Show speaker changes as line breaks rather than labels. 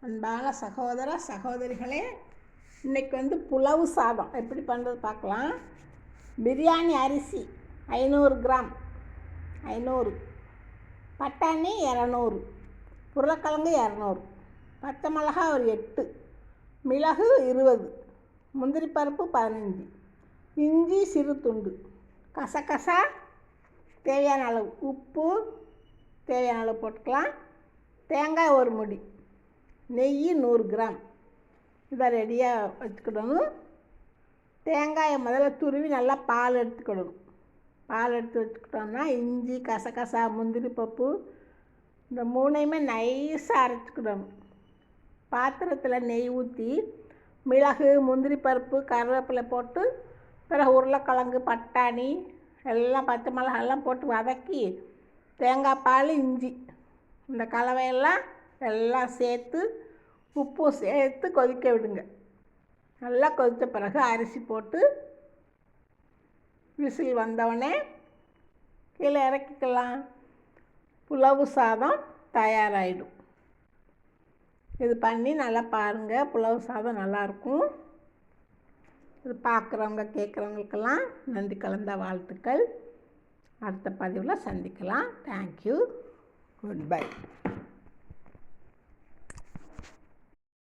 அன்பான சகோதர சகோதரிகளே, இன்றைக்கி புலவு சாதம் எப்படி பண்ணுறது பார்க்கலாம். பிரியாணி அரிசி 500 கிராம், 500 பட்டாணி 200, உருளைக்கிழங்கு 200, பச்சை மிளகாய் ஒரு 8, மிளகு 20, முந்திரி பருப்பு 15, இஞ்சி சிறு துண்டு, கசகசா தேவையான அளவு, உப்பு தேவையான அளவு போட்டுக்கலாம், தேங்காய் ஒரு முடி, நெய் 100 கிராம். இதை ரெடியாக வச்சுக்கிடணும். தேங்காயை முதல்ல துருவி நல்லா பால் எடுத்துக்கிடணும். பால் எடுத்து வச்சுக்கிட்டோம்னா இஞ்சி கசகசா முந்திரி பருப்பு இந்த மூணையுமே நைஸாக அரைச்சிக்கிடணும். பாத்திரத்தில் நெய் ஊற்றி மிளகு முந்திரி பருப்பு கருவேப்பிலை போட்டு பிறகு உருளைக்கிழங்கு பட்டாணி எல்லாம் பச்சை மிளகாய் எல்லாம் போட்டு வதக்கி தேங்காய் பால் இஞ்சி இந்த கலவையெல்லாம் எல்லாம் சேர்த்து உப்பும் சேர்த்து கொதிக்க விடுங்க. நல்லா கொதித்த பிறகு அரிசி போட்டு விசில் வந்தவுடனே கீழே இறக்கிக்கலாம். புலவு சாதம் தயாராகிடும். இது பண்ணி நல்லா பாருங்கள். புலவு சாதம் நல்லாயிருக்கும். இது பார்க்குறவங்க கேட்குறவங்களுக்கெல்லாம் நன்றி கலந்த வாழ்த்துக்கள். அடுத்த பதிவில் சந்திக்கலாம். தேங்க்யூ. Good bye.